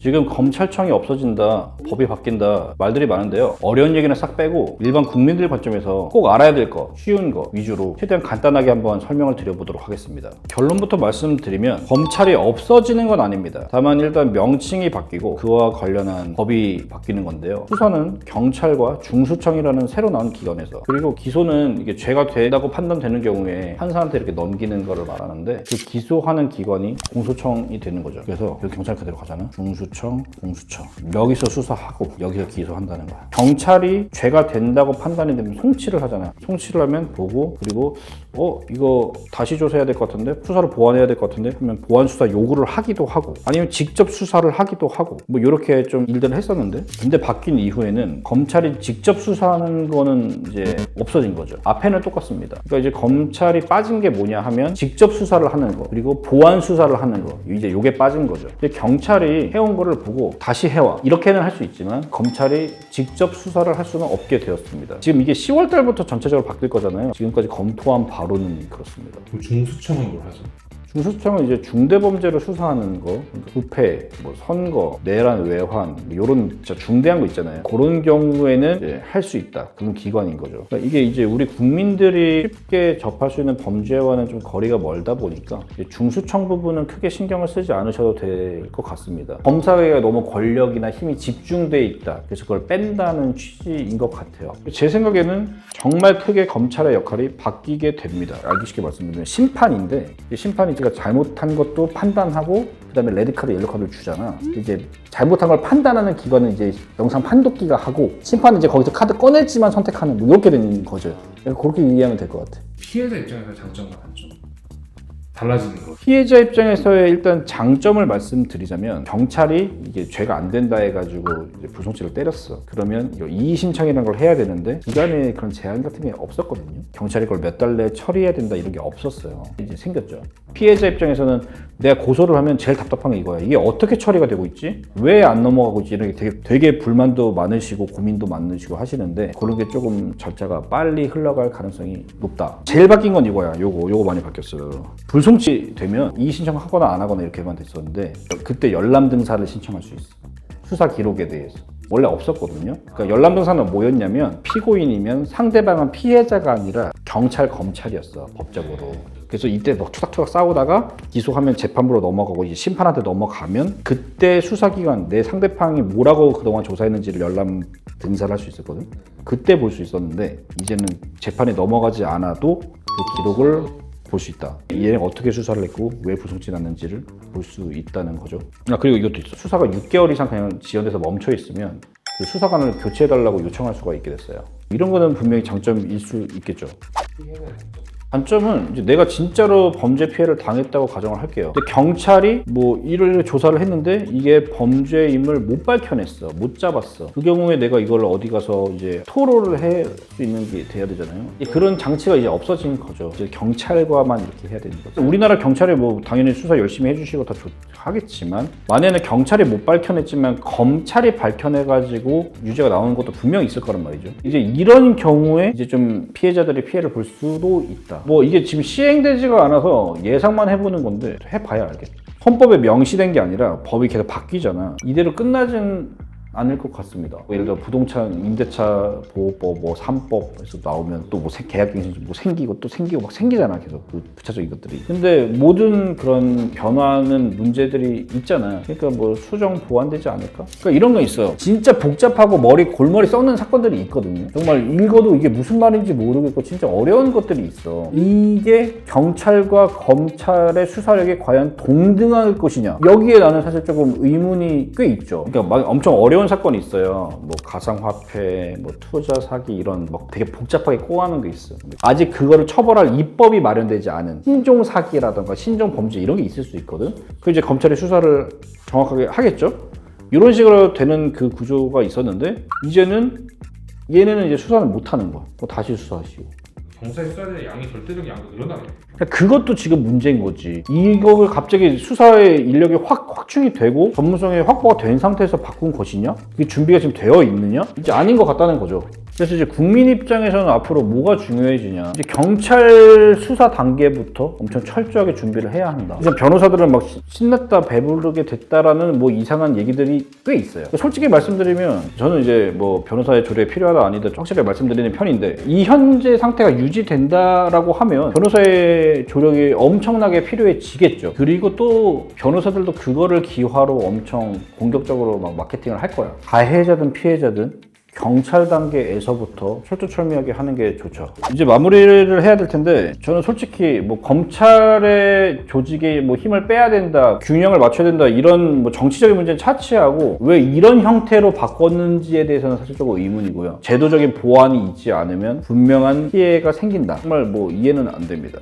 지금 검찰청이 없어진다, 법이 바뀐다 말들이 많은데요. 어려운 얘기는 싹 빼고 일반 국민들 관점에서 꼭 알아야 될 거, 쉬운 거 위주로 최대한 간단하게 한번 설명을 드려보도록 하겠습니다. 결론부터 말씀드리면 검찰이 없어지는 건 아닙니다. 다만 일단 명칭이 바뀌고 그와 관련한 법이 바뀌는 건데요. 수사는 경찰과 중수청이라는 새로 나온 기관에서, 그리고 기소는 이게 죄가 된다고 판단되는 경우에 판사한테 이렇게 넘기는 거를 말하는데, 그 기소하는 기관이 공소청이 되는 거죠. 그래서 여기 경찰 그대로 가잖아. 중수청, 공수처. 여기서 수사하고 여기서 기소한다는 거야. 경찰이 죄가 된다고 판단이 되면 송치를 하잖아. 송치를 하면 보고, 그리고 이거 다시 조사해야 될 것 같은데, 수사를 보완해야 될 것 같은데 그러면 보완 수사 요구를 하기도 하고, 아니면 직접 수사를 하기도 하고, 뭐 이렇게 좀 일들을 했었는데, 근데 바뀐 이후에는 검찰이 직접 수사하는 거는 이제 없어진 거죠. 앞에는 똑같습니다. 그러니까 이제 검찰이 빠진 게 뭐냐 하면 직접 수사를 하는 거, 그리고 보완 수사를 하는 거, 이제 요게 빠진 거죠. 근데 경찰이 해온 거를 보고 다시 해와, 이렇게는 할 수 있지만 검찰이 직접 수사를 할 수는 없게 되었습니다. 지금 이게 10월 달부터 전체적으로 바뀔 거잖아요. 지금까지 검토한 바로는 그렇습니다. 그럼 중수청은 뭘 하죠? 중수청은 이제 중대범죄를 수사하는 거, 부패, 뭐 선거, 내란, 외환, 이런 진짜 중대한 거 있잖아요. 그런 경우에는 할 수 있다. 그런 기관인 거죠. 그러니까 이게 이제 우리 국민들이 쉽게 접할 수 있는 범죄와는 좀 거리가 멀다 보니까 중수청 부분은 크게 신경을 쓰지 않으셔도 될 것 같습니다. 검사회가 너무 권력이나 힘이 집중돼 있다. 그래서 그걸 뺀다는 취지인 것 같아요. 제 생각에는 정말 크게 검찰의 역할이 바뀌게 됩니다. 알기 쉽게 말씀드리면 심판인데, 심판이 제가 잘못한 것도 판단하고 그다음에 레드카드, 옐로카드를 주잖아. 이제 잘못한 걸 판단하는 기관은 이제 영상 판독기가 하고, 심판은 이제 거기서 카드 꺼낼지만 선택하는, 뭐 이렇게 되는 거죠. 그렇게 이해하면 될 것 같아. 피해자 입장에서 장점과 단점 달라지는 거. 피해자 입장에서의 일단 장점을 말씀드리자면, 경찰이 이게 죄가 안 된다 해가지고 이제 불송치를 때렸어. 그러면 이의 신청이라는 걸 해야 되는데 기간에 그런 제한 같은 게 없었거든요. 경찰이 그걸 몇 달 내에 처리해야 된다 이런 게 없었어요. 이제 생겼죠. 피해자 입장에서는 내가 고소를 하면 제일 답답한 게 이거야. 이게 어떻게 처리가 되고 있지? 왜 안 넘어가고 있지? 이런 게 되게 불만도 많으시고 고민도 많으시고 하시는데, 그런 게 조금 절차가 빨리 흘러갈 가능성이 높다. 제일 바뀐 건 이거야. 요거 많이 바뀌었어요. 불송치 되면 이의 신청을 하거나 안 하거나 이렇게만 됐었는데, 그때 열람 등사를 신청할 수 있어. 수사 기록에 대해서. 원래 없었거든요. 그러니까 열람 등사는 뭐였냐면, 피고인이면 상대방은 피해자가 아니라 경찰, 검찰이었어, 법적으로. 그래서 이때 막 투닥투닥 싸우다가 기소하면 재판부로 넘어가고 이제 심판한테 넘어가면, 그때 수사기관, 내 상대방이 뭐라고 그동안 조사했는지를 열람 등사를 할 수 있었거든. 그때 볼 수 있었는데, 이제는 재판에 넘어가지 않아도 그 기록을 볼 수 있다. 얘는 어떻게 수사를 했고 왜 불송치 났는지를 볼 수 있다는 거죠. 그리고 이것도 있어. 수사가 6개월 이상 그냥 지연돼서 멈춰 있으면 그 수사관을 교체해달라고 요청할 수가 있게 됐어요. 이런 거는 분명히 장점일 수 있겠죠. 단점은 이제 내가 진짜로 범죄 피해를 당했다고 가정을 할게요. 근데 경찰이 뭐 이를 조사를 했는데 이게 범죄임을 못 밝혀냈어, 못 잡았어. 그 경우에 내가 이걸 어디 가서 이제 토로를 할 수 있는 게 돼야 되잖아요. 그런 장치가 이제 없어진 거죠. 이제 경찰과만 이렇게 해야 되는 거죠. 우리나라 경찰이 뭐 당연히 수사 열심히 해주시고 다 하겠지만, 만약에 경찰이 못 밝혀냈지만 검찰이 밝혀내가지고 유죄가 나오는 것도 분명히 있을 거란 말이죠. 이제 이런 경우에 이제 좀 피해자들이 피해를 볼 수도 있다. 뭐 이게 지금 시행되지가 않아서 예상만 해보는 건데, 해봐야 알겠죠. 헌법에 명시된 게 아니라 법이 계속 바뀌잖아. 이대로 끝나진 않을 것 같습니다. 예를 들어 부동산 임대차 보호법, 뭐 3법에서 나오면 또 뭐 계약갱신 뭐 생기고 또 생기고 막 생기잖아, 계속 그 부차적인 것들이. 근데 모든 그런 변화는 문제들이 있잖아. 그러니까 뭐 수정 보완되지 않을까? 그러니까 이런 거 있어요. 진짜 복잡하고 골머리 썩는 사건들이 있거든요. 정말 읽어도 이게 무슨 말인지 모르겠고 진짜 어려운 것들이 있어. 이게 경찰과 검찰의 수사력이 과연 동등할 것이냐? 여기에 나는 사실 조금 의문이 꽤 있죠. 그러니까 막 엄청 어려운 사건이 있어요. 뭐 가상화폐, 뭐 투자 사기, 이런 막 되게 복잡하게 꼬아는 게 있어. 아직 그거를 처벌할 입법이 마련되지 않은 신종 사기라던가 신종 범죄 이런 게 있을 수 있거든. 그 이제 검찰이 수사를 정확하게 하겠죠. 이런 식으로 되는 그 구조가 있었는데, 이제는 얘네는 이제 수사를 못 하는 거야. 다시 수사하시고. 경찰이 수사에 대한 양이 절대적인 양도 늘어나겠네. 그것도 지금 문제인 거지. 이걸 갑자기 수사의 인력이 확충이 되고 전문성이 확보가 된 상태에서 바꾼 것이냐? 이게 준비가 지금 되어 있느냐? 이제 아닌 것 같다는 거죠. 그래서 이제 국민 입장에서는 앞으로 뭐가 중요해지냐. 이제 경찰 수사 단계부터 엄청 철저하게 준비를 해야 한다. 이제 변호사들은 막 신났다 배부르게 됐다라는 뭐 이상한 얘기들이 꽤 있어요. 솔직히 말씀드리면 저는 이제 뭐 변호사의 조례 필요하다 아니다 확실하게 말씀드리는 편인데 이 현재 상태가 유지된다라고 하면 변호사의 조력이 엄청나게 필요해지겠죠. 그리고 또 변호사들도 그거를 기화로 엄청 공격적으로 막 마케팅을 할 거야. 가해자든 피해자든 경찰 단계에서부터 철두철미하게 하는 게 좋죠. 이제 마무리를 해야 될 텐데 저는 솔직히 뭐 검찰의 조직에 뭐 힘을 빼야 된다, 균형을 맞춰야 된다 이런 뭐 정치적인 문제는 차치하고 왜 이런 형태로 바꿨는지에 대해서는 사실 조금 의문이고요. 제도적인 보완이 있지 않으면 분명한 피해가 생긴다. 정말 뭐 이해는 안 됩니다.